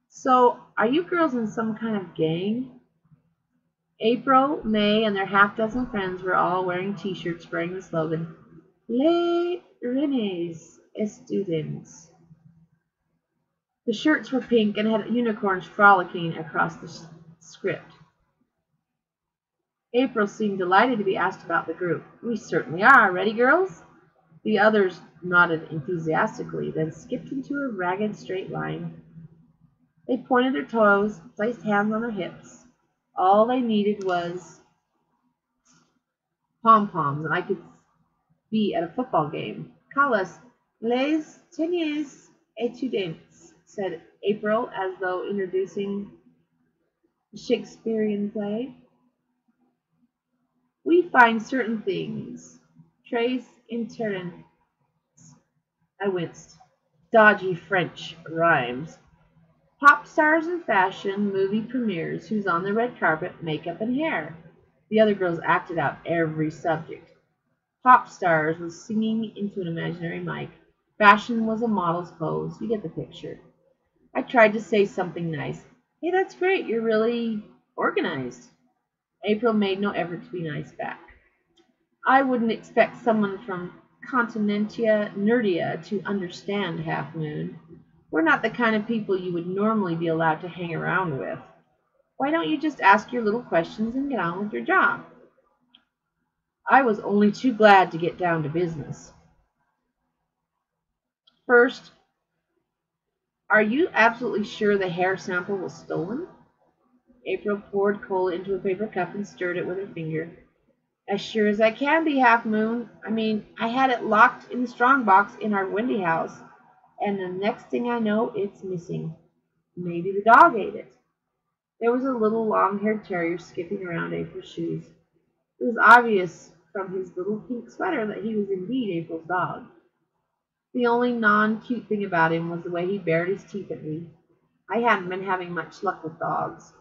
So, are you girls in some kind of gang? April, May, and their half-dozen friends were all wearing T-shirts bearing the slogan, Les Rennes Students. The shirts were pink and had unicorns frolicking across the script. April seemed delighted to be asked about the group. We certainly are. Ready, girls? The others nodded enthusiastically, then skipped into a ragged straight line. They pointed their toes, placed hands on their hips. All they needed was pom-poms, and I could be at a football game. Call us Les Tenues Étudiants, said April, as though introducing a Shakespearean play. We find certain things. Tres intéressants. I winced. Dodgy French rhymes. Pop stars in fashion, movie premieres, who's on the red carpet, makeup and hair. The other girls acted out every subject. Pop stars was singing into an imaginary mic. Fashion was a model's pose. You get the picture. I tried to say something nice. Hey, that's great. You're really organized. April made no effort to be nice back. I wouldn't expect someone from Continentia Nerdia to understand Half Moon. We're not the kind of people you would normally be allowed to hang around with. Why don't you just ask your little questions and get on with your job? I was only too glad to get down to business. First, are you absolutely sure the hair sample was stolen? April poured cola into a paper cup and stirred it with her finger. As sure as I can be, Half Moon. I had it locked in the strong box in our Wendy house, and the next thing I know, it's missing. Maybe the dog ate it. There was a little long-haired terrier skipping around April's shoes. It was obvious from his little pink sweater that he was indeed April's dog. The only non-cute thing about him was the way he bared his teeth at me. I hadn't been having much luck with dogs.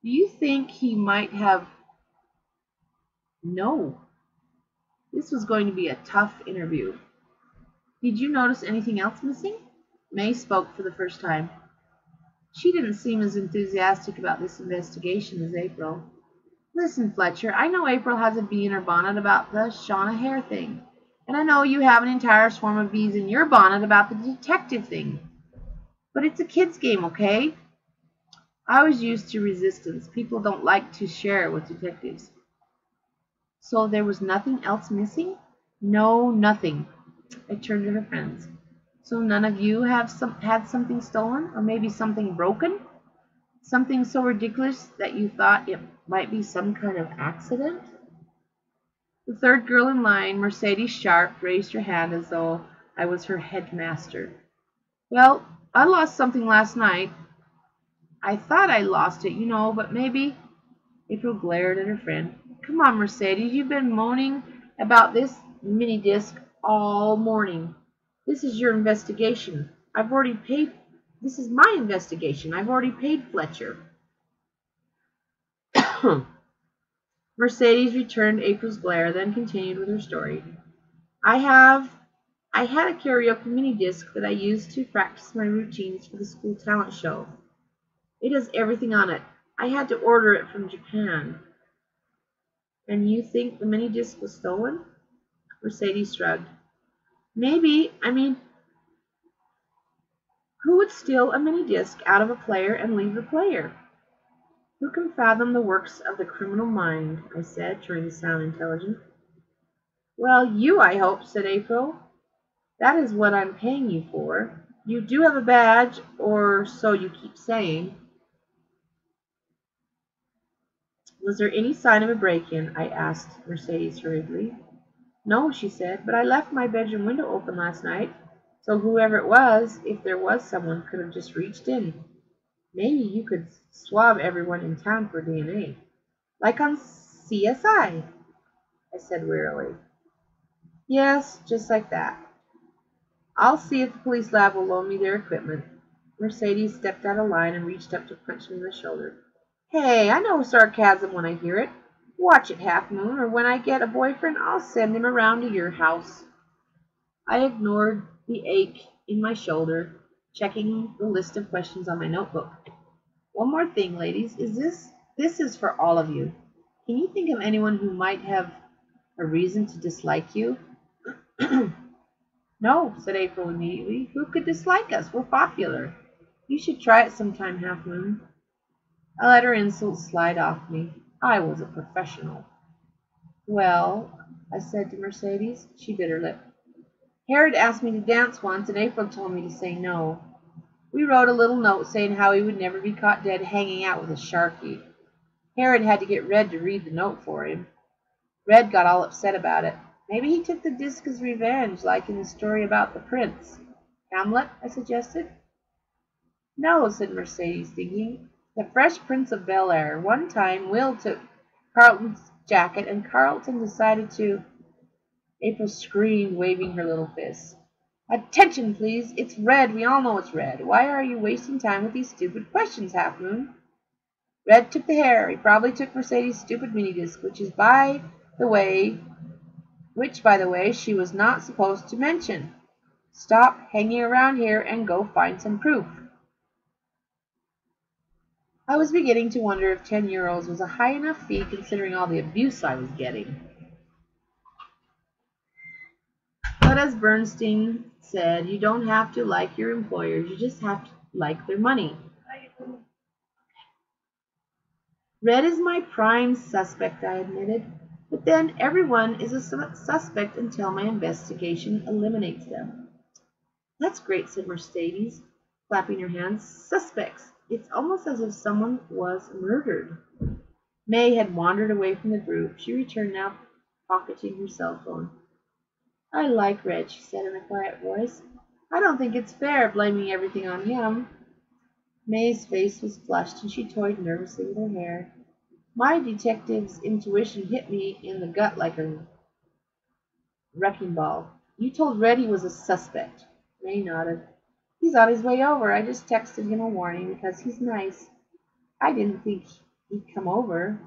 Do you think he might have... No. This was going to be a tough interview. Did you notice anything else missing? May spoke for the first time. She didn't seem as enthusiastic about this investigation as April. Listen, Fletcher, I know April has a bee in her bonnet about the Shauna hair thing. And I know you have an entire swarm of bees in your bonnet about the detective thing. But it's a kid's game, okay? I was used to resistance. People don't like to share with detectives. So there was nothing else missing? No, nothing. I turned to her friends. So none of you have had something stolen? Or maybe something broken? Something so ridiculous that you thought it might be some kind of accident? The third girl in line, Mercedes Sharp, raised her hand as though I was her headmaster. Well, I lost something last night. I thought I lost it, but maybe. April glared at her friend. Come on, Mercedes, you've been moaning about this mini disc all morning. This is your investigation. I've already paid. This is my investigation. I've already paid Fletcher. Mercedes returned April's glare, then continued with her story. I had a karaoke mini disc that I used to practice my routines for the school talent show. It has everything on it. I had to order it from Japan. And you think the mini disc was stolen? Mercedes shrugged. Maybe. Who would steal a mini disc out of a player and leave the player? Who can fathom the works of the criminal mind? I said, trying to sound intelligent. Well, you, I hope, said April. That is what I'm paying you for. You do have a badge, or so you keep saying. Was there any sign of a break-in? I asked Mercedes hurriedly. No, she said, but I left my bedroom window open last night, so whoever it was, if there was someone, could have just reached in. Maybe you could swab everyone in town for DNA. Like on CSI, I said wearily. Yes, just like that. I'll see if the police lab will loan me their equipment. Mercedes stepped out of line and reached up to punch me in the shoulder. Hey, I know sarcasm when I hear it. Watch it, Half Moon, or when I get a boyfriend, I'll send him around to your house. I ignored the ache in my shoulder, checking the list of questions on my notebook. One more thing, ladies. This is for all of you. Can you think of anyone who might have a reason to dislike you? No, said April immediately. Who could dislike us? We're popular. You should try it sometime, Half Moon. I let her insults slide off me. I was a professional. Well, I said to Mercedes. She bit her lip. Herod asked me to dance once, and April told me to say no. We wrote a little note saying how he would never be caught dead hanging out with a sharky. Herod had to get Red to read the note for him. Red got all upset about it. Maybe he took the disc as revenge, like in the story about the prince. Hamlet, I suggested. No, said Mercedes, thinking. The Fresh Prince of Bel-Air. One time, Will took Carlton's jacket, and Carlton decided to... April screamed, waving her little fist. Attention, please. It's Red. We all know it's Red. Why are you wasting time with these stupid questions, Half Moon? Red took the hair. He probably took Mercedes' stupid mini-disc, which, by the way, she was not supposed to mention. Stop hanging around here and go find some proof. I was beginning to wonder if 10 euros was a high enough fee considering all the abuse I was getting. But as Bernstein said, you don't have to like your employers, you just have to like their money. Red is my prime suspect, I admitted. But then everyone is a suspect until my investigation eliminates them. That's great, said Mercedes, clapping her hands. Suspects. It's almost as if someone was murdered. May had wandered away from the group. She returned now, pocketing her cell phone. I like Red, she said in a quiet voice. I don't think it's fair blaming everything on him. May's face was flushed, and she toyed nervously with her hair. My detective's intuition hit me in the gut like a wrecking ball. You told Red he was a suspect. May nodded. He's on his way over. I just texted him a warning because he's nice. I didn't think he'd come over.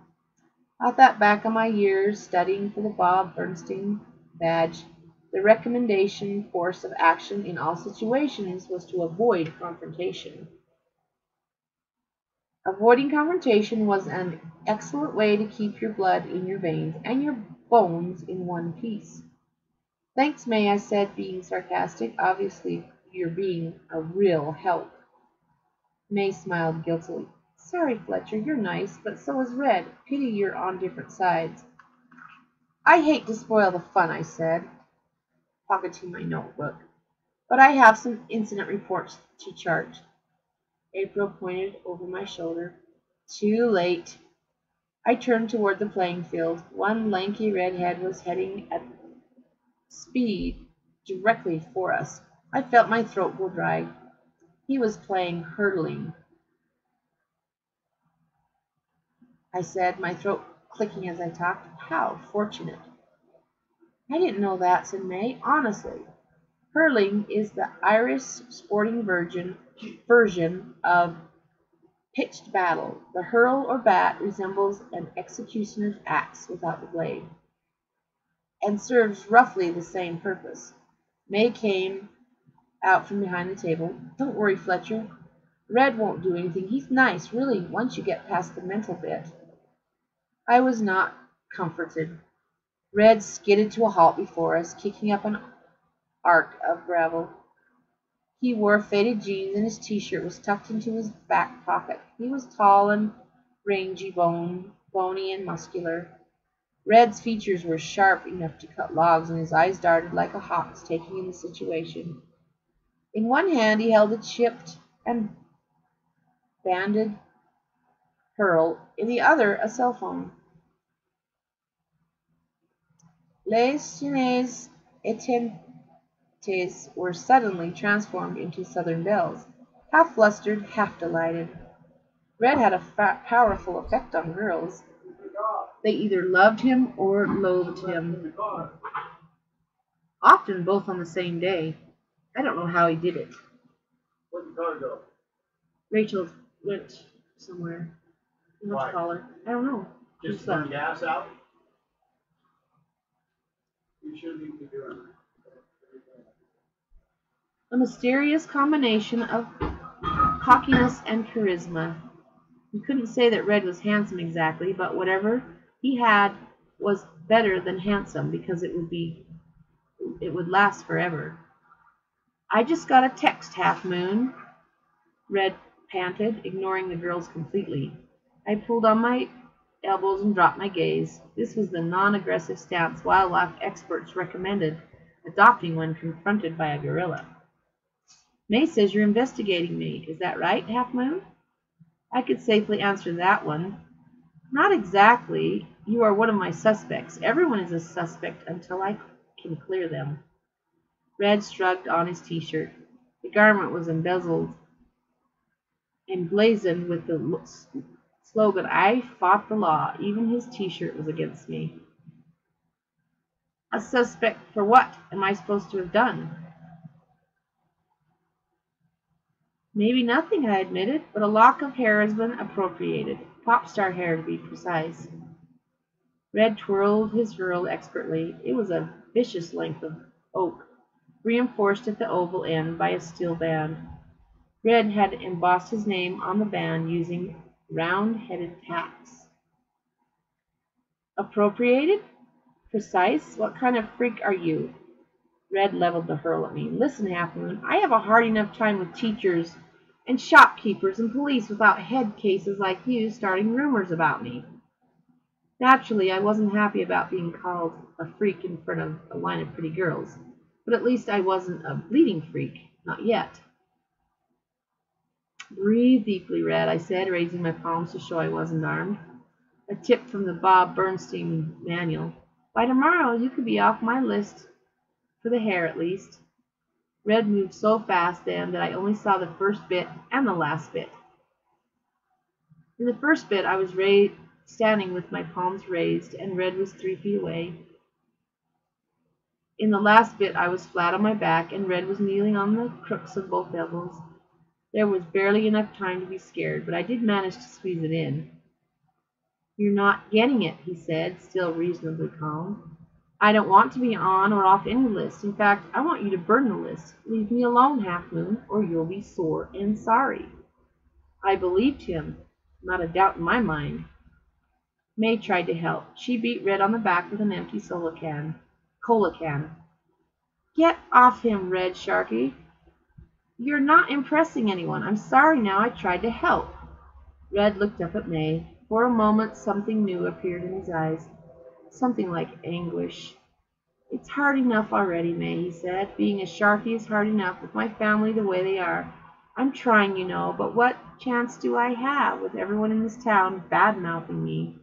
I thought back on my years studying for the Bob Bernstein badge. The recommendation course of action in all situations was to avoid confrontation. Avoiding confrontation was an excellent way to keep your blood in your veins and your bones in one piece. Thanks, May, I said, being sarcastic. Obviously, you're being a real help. May smiled guiltily. Sorry, Fletcher, you're nice, but so is Red. Pity you're on different sides. I hate to spoil the fun, I said, pocketing my notebook, but I have some incident reports to chart. April pointed over my shoulder. Too late. I turned toward the playing field. One lanky redhead was heading at speed directly for us. I felt my throat go dry. He was playing hurdling, I said, my throat clicking as I talked. How fortunate. I didn't know that, said May. Honestly. Hurling is the Irish sporting version of pitched battle. The hurl or bat resembles an executioner's axe without the blade, and serves roughly the same purpose. May came out from behind the table. Don't worry, Fletcher. Red won't do anything. He's nice, really, once you get past the mental bit. I was not comforted. Red skidded to a halt before us, kicking up an arc of gravel. He wore faded jeans and his t-shirt was tucked into his back pocket. He was tall and rangy, bony and muscular. Red's features were sharp enough to cut logs, and his eyes darted like a hawk's, taking in the situation. In one hand he held a chipped and banded hurl, in the other a cell phone. Les Chinese étaient were suddenly transformed into southern belles, half flustered, half delighted. Red had a powerful effect on girls. They either loved him or loathed him, often both on the same day. I don't know how he did it. Where'd the car go? Rachel went somewhere. You'll have to call her. I don't know. Just to burn gas out? You shouldn't even be doing that. A mysterious combination of cockiness and charisma. You couldn't say that Red was handsome exactly, but whatever he had was better than handsome, because it would last forever. I just got a text, Half Moon, Red panted, ignoring the girls completely. I pulled on my elbows and dropped my gaze. This was the non-aggressive stance wildlife experts recommended adopting when confronted by a gorilla. May says you're investigating me. Is that right, Half Moon? I could safely answer that one. Not exactly. You are one of my suspects. Everyone is a suspect until I can clear them. Red shrugged on his t-shirt. The garment was emblazoned with the slogan, I fought the law. Even his t-shirt was against me. A suspect for what am I supposed to have done? Maybe nothing, I admitted, but a lock of hair has been appropriated. Pop star hair, to be precise. Red twirled his hurl expertly. It was a vicious length of oak, reinforced at the oval end by a steel band. Red had embossed his name on the band using round-headed tacks. Appropriated? Precise? What kind of freak are you? Red leveled the hurl at me. Listen, Half Moon, I have a hard enough time with teachers and shopkeepers and police without head cases like you starting rumors about me. Naturally, I wasn't happy about being called a freak in front of a line of pretty girls, but at least I wasn't a bleeding freak. Not yet. Breathe deeply, Red, I said, raising my palms to show I wasn't armed. A tip from the Bob Bernstein manual. By tomorrow, you could be off my list, for the hair at least. Red moved so fast then that I only saw the first bit and the last bit. In the first bit, I was standing with my palms raised, and Red was 3 feet away. In the last bit, I was flat on my back, and Red was kneeling on the crooks of both elbows. There was barely enough time to be scared, but I did manage to squeeze it in. You're not getting it, he said, still reasonably calm. I don't want to be on or off any list. In fact, I want you to burn the list. Leave me alone, Half Moon, or you'll be sore and sorry. I believed him. Not a doubt in my mind. May tried to help. She beat Red on the back with an empty cola can. Get off him, Red Sharky. You're not impressing anyone. I'm sorry now. I tried to help. Red looked up at May. For a moment, something new appeared in his eyes. Something like anguish. It's hard enough already, May, he said. Being a Sharky is hard enough with my family the way they are. I'm trying, you know, but what chance do I have with everyone in this town bad-mouthing me?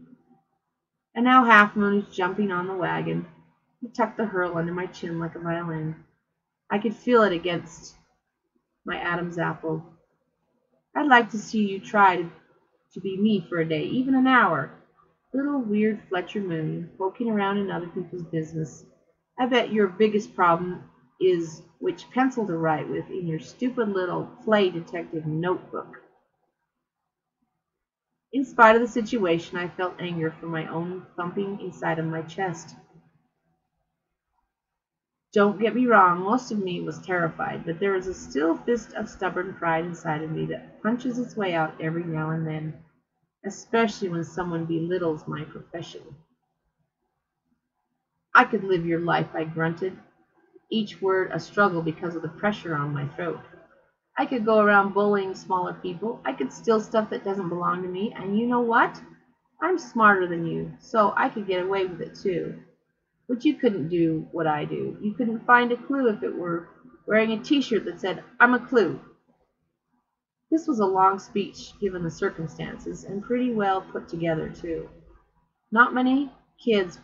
And now Half Moon is jumping on the wagon. He tucked the hurl under my chin like a violin. I could feel it against my Adam's apple. I'd like to see you try to be me for a day, even an hour. Little weird Fletcher Moon, poking around in other people's business. I bet your biggest problem is which pencil to write with in your stupid little play detective notebook. In spite of the situation, I felt anger for my own thumping inside of my chest. Don't get me wrong, most of me was terrified, but there is a still fist of stubborn pride inside of me that punches its way out every now and then, especially when someone belittles my profession. I could live your life, I grunted, each word a struggle because of the pressure on my throat. I could go around bullying smaller people. I could steal stuff that doesn't belong to me, and you know what? I'm smarter than you, so I could get away with it too. But you couldn't do what I do. You couldn't find a clue if it were wearing a t-shirt that said, "I'm a clue." This was a long speech, given the circumstances, and pretty well put together, too. Not many kids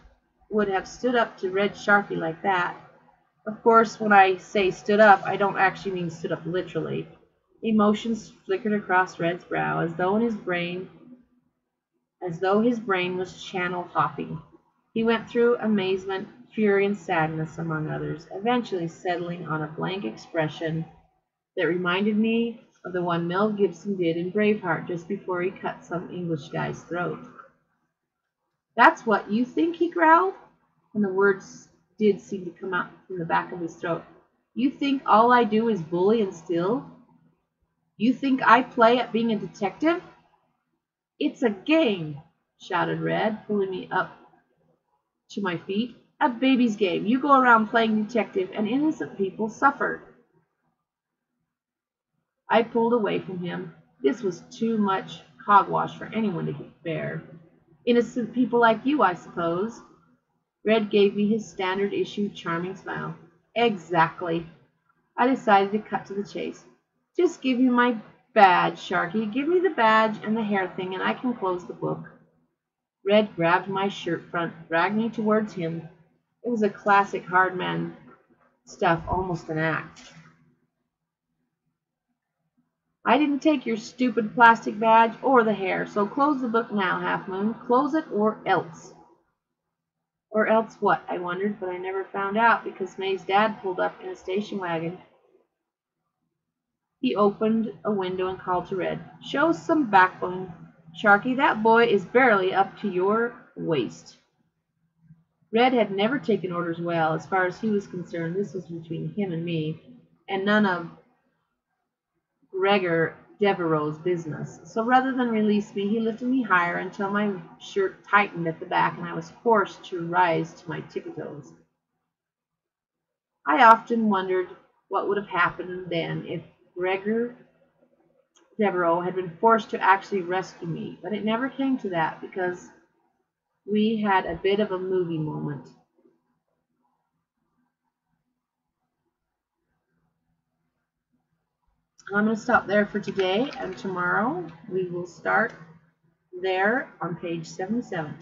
would have stood up to Red Sharkey like that. Of course, when I say stood up, I don't actually mean stood up literally. Emotions flickered across Red's brow, as though his brain was channel hopping. He went through amazement, fury, and sadness, among others, eventually settling on a blank expression that reminded me of the one Mel Gibson did in Braveheart just before he cut some English guy's throat. "That's what you think?" he growled, and the words did seem to come out from the back of his throat. "You think all I do is bully and steal? You think I play at being a detective?" "It's a game," shouted Red, pulling me up to my feet. "A baby's game. You go around playing detective, and innocent people suffer." I pulled away from him. This was too much hogwash for anyone to bear. "Innocent people like you, I suppose." Red gave me his standard issue charming smile. "Exactly." I decided to cut to the chase. "Just give me my badge, Sharky. Give me the badge and the hair thing, and I can close the book." Red grabbed my shirt front, dragged me towards him. It was a classic hard man stuff, almost an act. "I didn't take your stupid plastic badge or the hair, so close the book now, Half Moon. Close it or else." Or else what, I wondered, but I never found out because May's dad pulled up in a station wagon. He opened a window and called to Red, "Show some backbone, Sharky. That boy is barely up to your waist." Red had never taken orders well. As far as he was concerned, this was between him and me, and none of Gregor Devereaux's business. So rather than release me, he lifted me higher until my shirt tightened at the back and I was forced to rise to my tippy toes. I often wondered what would have happened then if Gregor Devereaux had been forced to actually rescue me, but it never came to that because we had a bit of a movie moment. I'm going to stop there for today, and tomorrow we will start there on page 77.